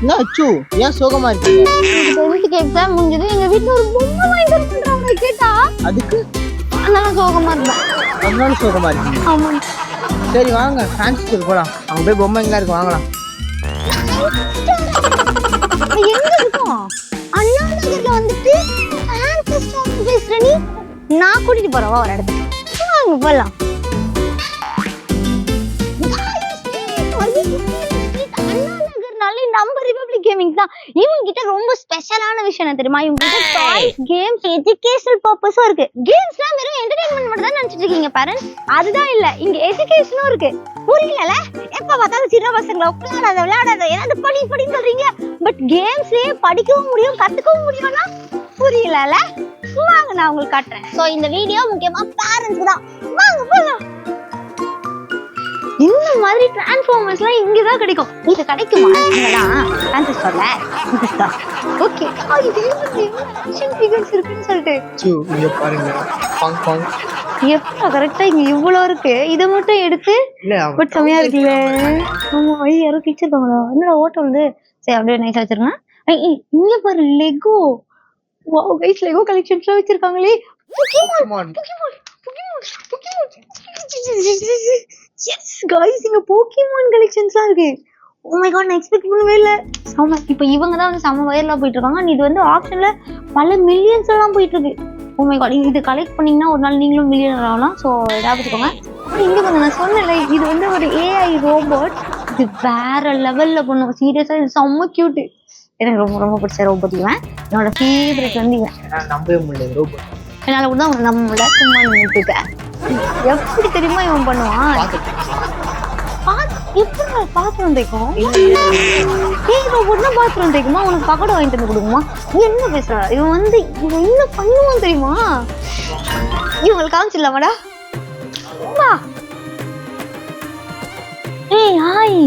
என்ன அச்சு ஏன் சோகமா இருக்கீங்க? டென்த்துக்கு எக்ஸாம் முடிஞ்சது, எங்க வீட்டுல ஒரு பொம்மை வாங்கி தரேன்றாங்க. கேட்டா அதுக்கு அதனால சோகமா இருந்தேன். அதனால சோகமா இருக்கீங்க? ஆமா. சரி வாங்க ஃபேன்சி ஸ்டோர் போலாம். அங்க போய் பொம்மை எங்க இருக்கு வாங்கலாம். எங்க இருக்கும்? அண்ணா நகர்ல வந்துட்டு ஃபேன்சி ஸ்டோர் பேசுற நீ, நான் கூட்டிட்டு போறவா ஒரு இடத்துக்கு. வாங்க போலாம். நம்ம ரிபப்ளிக் கேமிங் தான். இவங்க கிட்ட ரொம்ப ஸ்பெஷலான விஷயம் என்ன தெரியுமா? இவங்க கிட்ட டாய்ஸ், கேம்ஸ், எஜுகேஷனல் பர்பஸும் இருக்கு. கேம்ஸ்லாம் வெறும் என்டர்டெயின்மெண்ட் மட்டும் தான் நினைச்சிட்டு இருக்கீங்க பேரண்ட்ஸ். அதுதான் இல்ல, இங்க எஜுகேஷனும் இருக்கு. புரியல? எப்ப பார்த்தாலும் சின்ன பசங்களை விளையாடாத ஏதாவது படின்னு சொல்றீங்க. பட் கேம்ஸ்லயே படிக்கவும் முடியும், கத்துக்கவும் முடியும்னா புரியல? வாங்க நான் உங்களுக்கு காட்டுறேன். சோ இந்த வீடியோ முக்கியமா பேரண்ட்ஸ்க்கு தான். வாங்க போலாம். இந்த மாதிரி டிரான்ஸ்ஃபார்மர்ஸ்லாம் இங்க தான் கிடைக்கும். இது கிடைக்குமா? இங்கதான் ஃபேன்சி ஸ்டோர்ல. ஓகே. இது ஆக்ஷன் ஃபிகர்ஸ் இருக்குன்னு சொல்லிட்டு. அச்சு இங்க பாருங்க. பாங் பாங். எப்ப கரெக்ட்டா இங்க இவ்ளோ இருக்கு. இத மட்டும் எடுத்து இல்ல பட் செமையா இருக்குல்ல. ஆமா, யாரோ கிழிச்சிருக்காங்களா? என்னடா ஓட்ட வந்து. சரி அப்படியே நைஸா வச்சிருங்க. இங்க பாரு லெகோ. வாவ் கைஸ், லெகோ கலெக்ஷன்ஸ்லாம் வச்சிருக்காங்களே. போக்கிமான். எஸ் गाइस, இங்க போக்கிமான் கலெக்ஷன்ஸ்லாம் இருக்கு. ஓ மை காட், நான் எக்ஸ்பெக்ட் பண்ணவே இல்ல. ஆமா, இப்போ இவங்க தான் வந்து செம வைரலா போயிட்டு இருக்காங்க. இது வந்து ஆப்ஷன்ல பல மில்லியன்ஸ் எல்லாம் போயிட்டு இருக்கு. ஓ மை காட், இது கலெக்ட் பண்ணீங்கன்னா ஒரு நாள் நீங்களும் மில்லியனர் ஆகலாம். ஸோ ஞாபகம் இங்க வந்து நான் சொன்னேன்ல, இது வந்து ஒரு ஏஐ ரோபோட். இது வேற லெவல்ல பண்ணும். சீரியஸா இது செம்ம கியூட். எனக்கு ரொம்ப ரொம்ப பிடிச்ச ரோபோட் இவன். என்னோட ஃபேவரட் வந்து இவன். நம்பவே முடியல ரோபோட். என்னால கூட தான் நம்ம முடியல, சும்மா நின்றுட்டு. எப்படி தெரியுமா இவன் பண்ணுவான்? எப்படி பாத்திரம் தைக்கும்? பாத்திரம் தைக்குமா? உனக்கு பக்கோடா வாங்கிட்டு வந்து கொடுக்குமா? என்ன பேசுற? இவன் வந்து இவன் என்ன பண்ணுவான் தெரியுமா? இவங்களுக்கு காமிச்சிடலாமாடா? வா. ஏய் ஹாய்.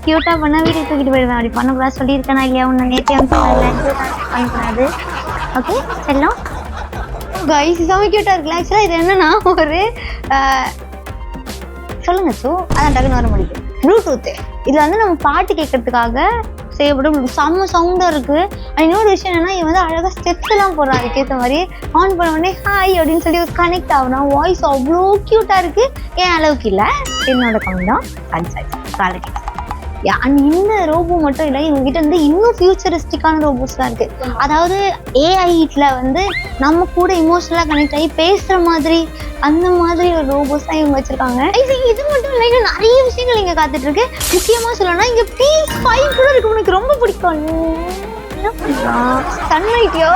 கியூட்டா பண்ணா வீட்டுக்கு தூக்கிட்டு போயிடுவேன். அப்படி பண்ணக்கூடாது சொல்லியிருக்கேனா இல்லையா? உன்னை நேற்றே பண்ணக்கூடாது. ஓகே செல்லம். கைஸ் செம கியூட்டா இருக்குல்ல. ஆக்சுவலா இது என்னன்னா ஒரு சொல்லுங்க சோ அதான் டக்குன்னு வர முடியுது. ப்ளூடூத். இதுல வந்து நம்ம பாட்டு கேட்கறதுக்காக செய்யப்படும். செம்ம சவுண்டா இருக்கு. இன்னொரு விஷயம் என்னன்னா, இவன் வந்து அழகா ஸ்டெப்ஸ் எல்லாம் போடுறான். அதுக்கேற்ற மாதிரி ஆன் பண்ண உடனே ஹாய் அப்படின்னு சொல்லி கனெக்ட் ஆகுறான். வாய்ஸ் அவ்வளோ கியூட்டா இருக்கு. ஏன் அளவுக்கு இல்லை, என்னோட கமெண்ட் தான் காலைக்கு. இந்த ரோபோ மட்டும் இல்லை, இவங்ககிட்ட வந்து இன்னும் ஃபியூச்சரிஸ்டிக்கான ரோபோட்ஸ்லாம் இருக்கு. அதாவது ஏஐல வந்து நம்ம கூட இமோஷனலா கனெக்ட் ஆகி பேசுற மாதிரி அந்த மாதிரி ஒரு ரோபோட்ஸ் தான் இவங்க வச்சிருக்காங்க. இது மட்டும் இல்லை, இன்னும் நிறைய விஷயங்கள் இங்க காத்துட்டு இருக்கு. முக்கியமா சொல்லணும்னா இங்க PS5 கூட இருக்கு. உனக்கு ரொம்ப பிடிக்கும். சன்லைட்யோ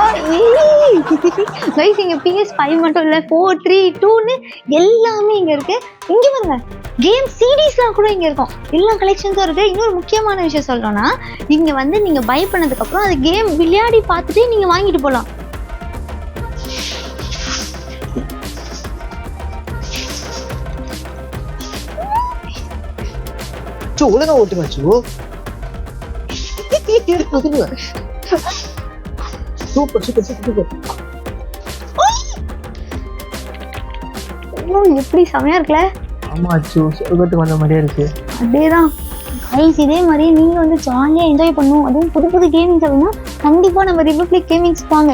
கைஸ், இங்க PS5 மட்டும் இல்ல, 4, 3, 2ன்னு எல்லாமே இங்க இருக்கு. இங்க பாருங்க, கேம் சிடிஸ்லாம் கூட இங்க இருக்கும். எல்லா கலெக்ஷன்ஸும் இருக்கு. இன்னொரு முக்கியமான விஷயம் சொல்லணும்னா, இங்க வந்து நீங்க பை பண்ணதுக்கு அப்புறம் அது கேம் விளையாடி பார்த்துட்டு நீங்க வாங்கிட்டு போலாம். ஒழுங்கா ஓட்டுங்க சூப்பர் சூப்பர் சூப்பர். எப்படி செமையா இருக்குல்ல? ஆமா அச்சு, சொர்க்கத்துக்கு வந்த மாதிரியே இருக்கு. அதேதான் கைஸ், இதே மாதிரி நீங்க வந்து ஜாலியா என்ஜாய் பண்ணுவோம். அதுவும் புது புது கேமிங்ஸ் அப்படின்னா கண்டிப்பா நம்ம ரிபப்ளிக் கேமிங்ஸ் வாங்க.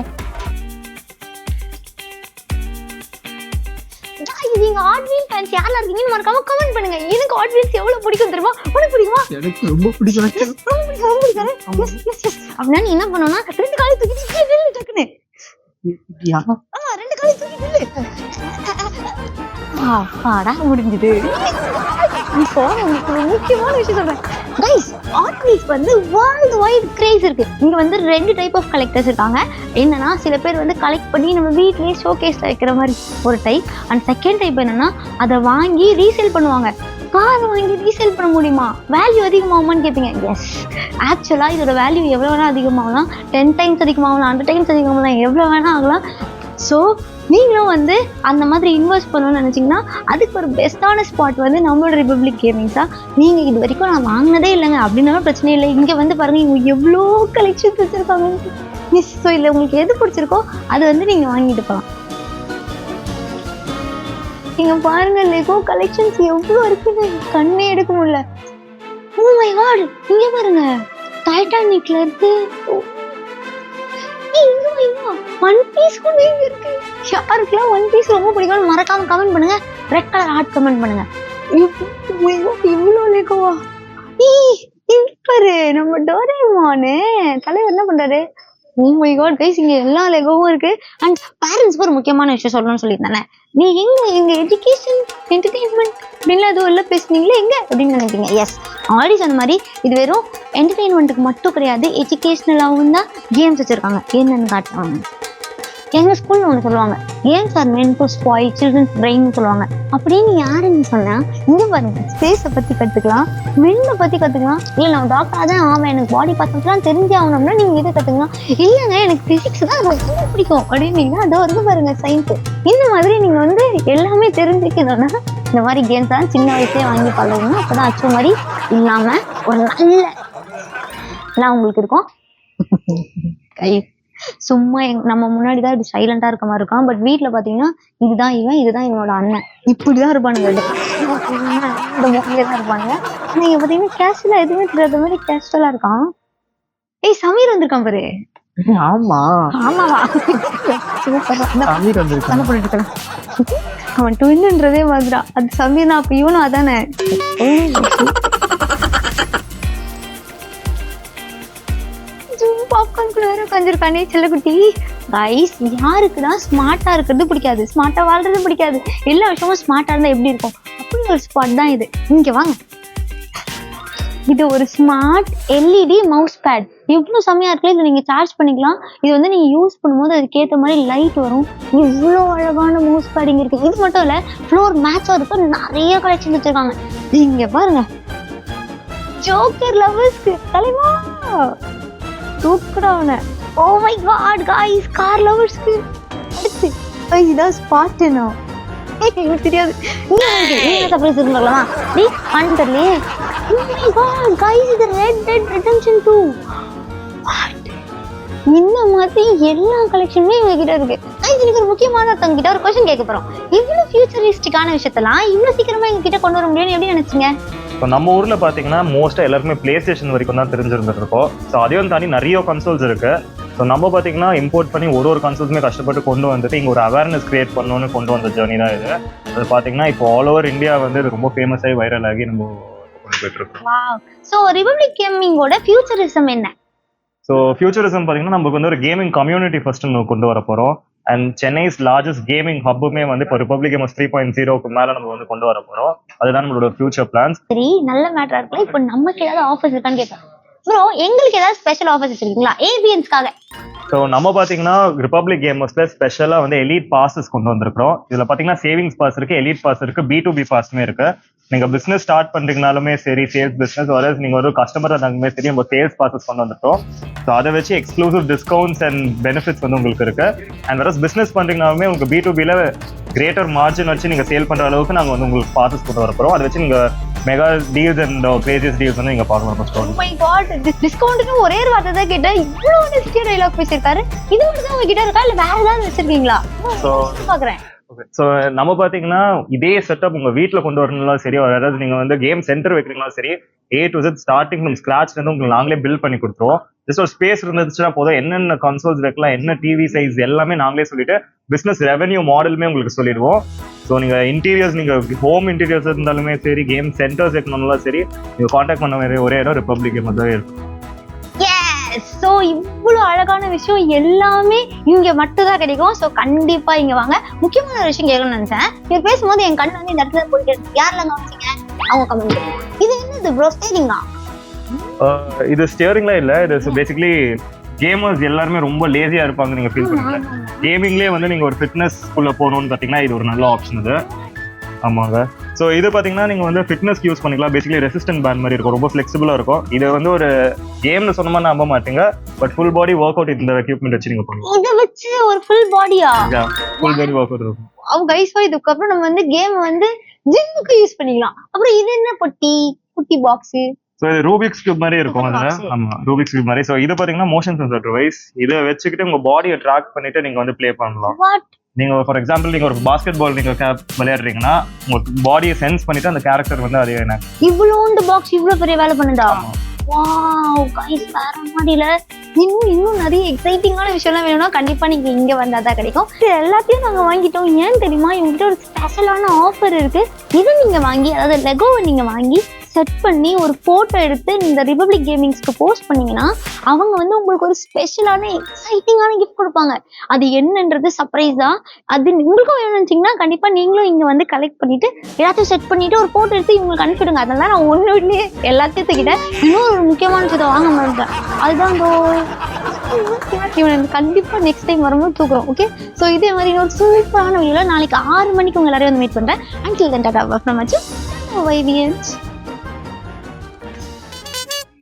நீங்க ஹாட் வீல் ஃபேன்ஸ் யாரா இருக்கீங்கன்னு மறக்காம கமெண்ட் பண்ணுங்க. எனக்கு ஹாட் வீல்ஸ் எவ்வளவு பிடிக்கும் தெரியுமா? உனக்கு பிடிக்குமா? எனக்கு ரொம்ப பிடிக்கும். அப்படின்னா நீ என்ன பண்ணணும்னா, 2 காலை தூக்கிட்டு நில்லு டக்குன்னு. ஆமா, 2 காலை தூக்கிட்டு நில்லு. பாடா முடிஞ்சது. இப்போ உங்களுக்கு ஒரு முக்கியமான விஷயம் சொல்றேன் கைஸ். ஹாட் வீல்ஸ் வந்து வேர்ல்டு வைட் கிரேஸ் இருக்கு. இங்க வந்து 2 டைப் ஆஃப் கலெக்டர்ஸ் இருக்காங்க. என்னன்னா, சில பேர் வந்து கலெக்ட் பண்ணி நம்ம வீட்லயே ஷோகேஸ்ல வைக்கிற மாதிரி ஒரு டைப். அண்ட் செகண்ட் டைப் என்னன்னா, அதை வாங்கி ரீசேல் பண்ணுவாங்க. கார் வாங்கி ரீசேல் பண்ண முடியுமா? வேல்யூ அதிகமாகுமான்னு கேட்பீங்க. எஸ், ஆக்சுவலாக இதோட வேல்யூ எவ்வளோ வேணால் அதிகமாகலாம். 10 டைம்ஸ் அதிகமாகலாம், 100 டைம்ஸ் அதிகமாகலாம், எவ்வளோ வேணால் ஆகலாம். ஸோ நீங்களும் வந்து அந்த மாதிரி இன்வெஸ்ட் பண்ணணும்னு நினைச்சீங்கன்னா அதுக்கு ஒரு பெஸ்ட்டான ஸ்பாட் வந்து நம்மளோட ரிபப்ளிக் கேமிங்ஸா. நீங்க இது வரைக்கும் நான் வாங்கினதே இல்லைங்க அப்படின்னாலும் பிரச்சனை இல்லை. இங்க வந்து பாருங்க இவங்க எவ்வளோ கலெக்ஷன்ஸ் வச்சிருக்காங்க. ஸோ இல்லை உங்களுக்கு எது பிடிச்சிருக்கோ அது வந்து நீங்க வாங்கிட்டு போகலாம். நீங்க பாருங்க லெகோ கலெக்ஷன்ஸ் எவ்வளோ இருக்குன்னு கண்ணே எடுக்க முடியல. ஓ மை காட், இங்க பாருங்க டைட்டானிக்ல இருக்கு. ஒன் பீஸ் கூட இருக்கு. யாருக்கெல்லாம் ஒன் பீஸ் ரொம்ப பிடிக்கும் மறக்காம கமெண்ட் பண்ணுங்க. ரெட் கலர் ஹார்ட் கமெண்ட் பண்ணுங்க. இவ்வளோ லெகோவா பாரு நம்ம டோரேமானு தலைவர் என்ன பண்றாரு. ஓ மை காட் கைஸ், இங்க எல்லா லெகோவும் இருக்கு. அண்ட் பேரண்ட்ஸ்க்கு ஒரு முக்கியமான விஷயம் சொல்லணும்னு சொல்லியிருந்தானே. நீ எங்க எஜுகேஷன் என்டர்டெயின்மெண்ட் அப்படின்லாம் எதுவும் இல்லை பேசுனீங்களே எங்க அப்படின்னு நினைப்பீங்க. எஸ், ஆல்ரெடி சொன்ன மாதிரி இது வெறும் என்டர்டெயின்மெண்ட்டுக்கு மட்டும் கிடையாது, எஜுகேஷ்னலாகவும் தான் கேம்ஸ் வச்சிருக்காங்க. என்னன்னு காட்டுவாங்க. எங்க ஸ்கூல்ல ஒன்று சொல்லுவாங்க, games are meant to spoil children's பிரெயின்னு சொல்லுவாங்க. அப்படின்னு யாருன்னு சொன்னா இங்க பாருங்க, ஸ்பேஸை பத்தி கத்துக்கலாம், மென்னை பத்தி கத்துக்கலாம். இல்லை நான் டாக்டரா தான் ஆமாம் எனக்கு பாடி பார்ட்ஸ்லாம் தெரிஞ்சு ஆகணும்னா நீங்க இதை கத்துக்கலாம். இல்லைங்க எனக்கு பிசிக்ஸ் தான் ரொம்ப பிடிக்கும் அப்படின்னீங்கன்னா அதோ வந்து பாருங்க சயின்ஸ். இந்த மாதிரி நீங்க வந்து எல்லாமே தெரிஞ்சுக்கணும்னா இந்த மாதிரி கேம்ஸ் தான் சின்ன வயசுலேயே வாங்கி பழகணும். அப்பதான் அச்சு மாதிரி இல்லாம ஒரு நல்ல எல்லாம் உங்களுக்கு இருக்கும். கை சும்மா நம்ம முன்னாடிதான் இப்படி சைலண்டா இருக்க மாதிரி இருக்கான். பட் வீட்டுல பாத்தீங்கன்னா இதுதான் இவனோட அண்ணன், இப்படிதான் இருப்பானுங்க. இருப்பானுங்க. நீங்க பாத்தீங்கன்னா கேஷுவலா எதுவுமே தெரியாத மாதிரி கேஷுவலா இருக்கான். ஏய் சமீர் வந்திருக்கான் பாரு. ஆமா ஆமாவா, சமீர் வந்திருக்கான். அவன் ட்வின்ன்றதே மாதிரிடா. அது சமீர் நான் அப்ப இவனும் அதானே. உட்காந்துருக்கானே செல்லக்குட்டி. கைஸ், யாருக்குதான் ஸ்மார்ட்டா இருக்கிறது பிடிக்காது, ஸ்மார்ட்டா வாழ்றது பிடிக்காது, எல்லா விஷயமும் ஸ்மார்ட்டா இருந்தா எப்படி இருக்கும் அப்படி ஒரு ஸ்பாட் தான் இது. இங்க வாங்க, இது ஒரு ஸ்மார்ட் எல்இடி மவுஸ் பேட். எவ்வளவு செமையா இருக்கு. இதை நீங்க சார்ஜ் பண்ணிக்கலாம். இது வந்து நீங்க யூஸ் பண்ணும்போது அதுக்கேற்ற மாதிரி லைட் வரும். இவ்வளோ அழகான மவுஸ் பேட் இங்க இருக்கு. இது மட்டும் இல்ல, ஃப்ளோர் மேட்சும் இருக்கு. நிறைய கலெக்ஷன் வச்சிருக்காங்க. இங்க பாருங்க, ஜோக்கர் லவர்ஸ்க்கு தலைவா தூக்குறவன. Oh my god guys, car லவர்ஸ்க்கு அடுத்து இதான் ஸ்பாட்னா எனக்கு தெரியாது. நீங்க சர்ப்ரைஸ் இருக்கலாம் டி அண்டர்லே. ஓ மை காட் கைஸ், இது ரெட் டெட் ரிடெம்ப்ஷன் 2. இந்த மாதிரி எல்லா கலெக்ஷனுமே இவங்க கிட்ட இருக்கு. இதுக்கு ஒரு முக்கியமான ஒருத்தவங்க கிட்ட ஒரு கொஸ்டின் கேட்க போறோம். இவ்வளவு ஃபியூச்சரிஸ்டிக்கான விஷயத்தெல்லாம் இவ்வளவு சீக்கிரமா எங்க கிட்ட கொண்டு வர முடியும்னு எப்படி நினைச்சீங்க? இப்போ நம்ம ஊர்ல பாத்தீங்கன்னா மோஸ்டா எல்லாருமே பிளே ஸ்டேஷன் வரைக்கும் தான் தெரிஞ்சிருந்துட்டு இருக்கோம். ஸோ அதையும் தாண்டி நிறைய கன்சோல்ஸ் இருக்கு. ஸோ நம்ம பாத்தீங்கன்னா இம்போர்ட் பண்ணி ஒரு கன்சோல்ஸுமே கஷ்டப்பட்டு கொண்டு வந்துட்டு இங்க ஒரு அவேர்னஸ் கிரியேட் பண்ணணும்னு கொண்டு வந்த ஜேர்னி தான் இது. அது பாத்தீங்கன்னா இப்போ ஆல் ஓவர் இந்தியா வந்து இது ரொம்ப ஃபேமஸ் ஆகி வைரல் ஆகி நம்ம கொண்டு போயிட்டு இருக்கோம். ஸோ ரிபப்ளிக் கேமிங்கோட ஃபியூச்சரிசம் என்ன? ஸோ ஃபியூச்சரிசம் பாத்தீங்கன்னா நமக்கு வந்து ஒரு கேமிங் கம்யூனிட்டி ஃபர்ஸ்ட் நம்ம கொண்டு வர போறோம். அண்ட் சென்னைஸ் லார்ஜஸ்ட் கேமிங் ஹப்புமே வந்து இப்போ ரிபப்ளிக் கேமர்ஸ் 3.0க்கு மேல நம்ம வந்து கொண்டு வர போறோம். அதுதான் நம்மளோட ஃபியூச்சர் பிளான்ஸ். சரி, நல்ல மேட்டரா இருக்குல்ல. இப்போ நமக்கு ஏதாவது ஆஃபர்ஸ் இருக்கான்னு கேட்பேன். ப்ரோ, எங்களுக்கு ஏதாவது ஸ்பெஷல் ஆஃபர்ஸ் வச்சிருக்கீங்களா ஏபிஎன்ஸ்க்காக? ஸோ நம்ம பாத்தீங்கன்னா ரிபப்ளிக் கேமர்ஸ்ல ஸ்பெஷலா வந்து எலீட் பாசஸ் கொண்டு வந்திருக்கிறோம். இதுல பாத்தீங்கன்னா சேவிங்ஸ் பாஸ் இருக்கு, எலீட் பாஸ் இருக்கு, B2B பாஸ்மே இருக்கு. நீங்க பிசினஸ் ஸ்டார்ட் பண்றீங்கனாலுமே சரி, சேல்ஸ் பிசினஸ் வர நீங்க ஒரு கஸ்டமர் இருந்தாலுமே சரி, நம்ம சேல்ஸ் பாசஸ் கொண்டு வந்துட்டோம். ஸோ அதை வச்சு எக்ஸ்க்ளூசிவ் டிஸ்கவுண்ட்ஸ் அண்ட் பெனிஃபிட்ஸ் வந்து உங்களுக்கு இருக்கு. அண்ட் வேற பிசினஸ் பண்றீங்கனாலுமே உங்களுக்கு B2Bல கிரேட்டர் மார்ஜின் வச்சு நீங்க சேல் பண்ற அளவுக்கு நாங்க வந்து உங்களுக்கு பாசஸ் கொண்டு வர போறோம். அதை வச்சு நீங்க mega deals and gracious deals வந்து நீங்க பார்க்கலாம். ஓ மை காட், டிஸ்கவுண்ட்னு ஒரே ஒரு வார்த்தை தான் கேட்டேன். இவ்வளவு நெஸ்டியா டயலாக் பேசியிருக்காரு. இது மட்டும் தான் உங்ககிட்ட இருக்கா இல்ல வேற ஏதாவது வச்சிருக்கீங்களா? பாக்குறேன். ஸோ நம்ம பாத்தீங்கன்னா இதே செட்டப் உங்க வீட்டுல கொண்டு வரணும்னாலும் சரி, அதாவது நீங்க வந்து கேம் சென்டர் வைக்கிறீங்களாலும் சரி, A to Z ஸ்டார்டிங் நம்ம ஸ்கிராச்ல இருந்து உங்களுக்கு நாங்களே பில்ட் பண்ணி கொடுத்துருவோம். ஜஸ்ட் ஒரு ஸ்பேஸ் இருந்துச்சுன்னா போதும், என்னென்ன கன்சோல்ஸ் வைக்கலாம், என்ன டிவி சைஸ் எல்லாமே நாங்களே சொல்லிட்டு பிசினஸ் ரெவன்யூ மாடலுமே உங்களுக்கு சொல்லிடுவோம். ஸோ நீங்க இன்டீரியர்ஸ், நீங்க ஹோம் இன்டீரியர்ஸ் இருந்தாலுமே சரி, கேம் சென்டர்ஸ் வைக்கணும்னாலும் சரி, நீங்க கான்டாக்ட் பண்ண ஒரே இடம் ரிபப்ளிக் கேம் தான் இருக்கும். ஸோ இவ்வளோ அழகான விஷயம் எல்லாமே இங்க மட்டும் தான் கிடைக்கும். ஸோ கண்டிப்பா இங்க வாங்க. முக்கியமான ஒரு விஷயம் கேட்கணும்னு நினைச்சேன். இங்க பேசும்போது என் கண்ணு வந்து இந்த இடத்துல போயிட்டு யாரெல்லாம் கவனிச்சீங்க அவங்க கமெண்ட் பண்ணுங்க. இது என்னது ப்ரோ, ஸ்டேரிங்கா? இது ஸ்டியரிங்லாம் இல்ல, இது பேசிக்கலி கேமர்ஸ் எல்லாருமே ரொம்ப லேசியா இருப்பாங்க. நீங்க ஃபீல் பண்ணுங்க, கேமிங்லேயே வந்து நீங்க ஒரு ஃபிட்னஸ் குள்ள போகணும்னு பாத்தீங்கன்னா இது ஒரு நல்ல ஆப்ஷன். இது ஆமாங்க. ஸோ இது பார்த்தீங்கன்னா நீங்கள் வந்து ஃபிட்னஸ்க்கு யூஸ் பண்ணிக்கலாம். பேசிக்கலி ரெசிஸ்டன்ட் பேண்ட் மாதிரி இருக்கும், ரொம்ப ஃப்ளெக்சிபிளாக இருக்கும். இது வந்து ஒரு கேம்னு சொன்ன மாதிரி நம்ப மாட்டீங்க, but full body workout இந்த எக்யூப்மெண்ட் வச்சு நீங்கள் பண்ணலாம். இதை வச்சு ஒரு ஃபுல் பாடியா? ஃபுல் பாடி ஒர்க் அவுட் இருக்கும். கைஸ் இதுக்கப்புறம் நம்ம வந்து கேம் வந்து ஜிம்முக்கு யூஸ் பண்ணிக்கலாம். அப்புறம் இது என்ன குட்டி பாக்ஸ்? ஸோ இது ரூபிக்ஸ் கியூப் மாதிரி இருக்கும் அதில். ஆமாம், ரூபிக்ஸ் கியூப் மாதிரி. ஸோ இது பார்த்தீங்கன்னா மோஷன் சென்சர் டிவைஸ். இதை வச்சுக்கிட்டு உங்கள் பாடியை ட்ராக் பண்ணிட்டு நீங்கள் வந்து ப்ளே பண்ணலாம். நீங்க ஃபார் எக்ஸாம்பிள் நீங்க ஒரு பாஸ்கெட் பால் நீங்க விளையாடுறீங்கன்னா உங்களுக்கு பாடியை சென்ஸ் பண்ணிட்டு அந்த கேரக்டர் வந்து அதே என்ன இவ்வளோண்டு பாக்ஸ் இவ்வளவு பெரிய வேலை பண்ணுதா? வாவ் கைஸ், வேற மாதிரில இன்னும் நிறைய எக்ஸைட்டிங்கான விஷயம்லாம் வேணும்னா கண்டிப்பா நீங்க இங்க வந்தாதான் கிடைக்கும். இது எல்லாத்தையும் நாங்க வாங்கிட்டோம். ஏன் தெரியுமா, இவங்ககிட்ட ஒரு ஸ்பெஷலான ஆஃபர் இருக்கு. இதை நீங்க வாங்கி, அதாவது லெகோவை நீங்க வாங்கி செட் பண்ணி ஒரு போட்டோ எடுத்து இந்த ரிபப்ளிக் கேமிங்ஸ்க்கு போஸ்ட் பண்ணீங்கன்னா அவங்க வந்து உங்களுக்கு ஒரு ஸ்பெஷலான எக்ஸைட்டிங்கான கிஃப்ட் கொடுப்பாங்க. அது என்னன்றது சர்ப்ரைஸ் தான். அது உங்களுக்கும் வேணும்னு நினைச்சீங்கன்னா கண்டிப்பா நீங்களும் இங்க வந்து கலெக்ட் பண்ணிட்டு எல்லாத்தையும் செட் பண்ணிட்டு ஒரு போட்டோ எடுத்து இவங்களுக்கு அனுப்பிடுங்க. அதெல்லாம் நான் ஒன்று வீட்லயே எல்லாத்தையும் தூக்கிட்டேன். இன்னொரு ஒரு முக்கியமான விஷயத்தை வாங்க மாட்டேன். அதுதான் கண்டிப்பா நெக்ஸ்ட் டைம் வரும்போது தூக்குறோம். ஓகே, ஸோ இதே மாதிரி ஒரு சூப்பரான வீடியோல நாளைக்கு 6 மணிக்கு உங்க எல்லாரையும் வந்து மீட் பண்றேன். அண்டில் தென் டாடா ஃப்ரம் அச்சு YVH.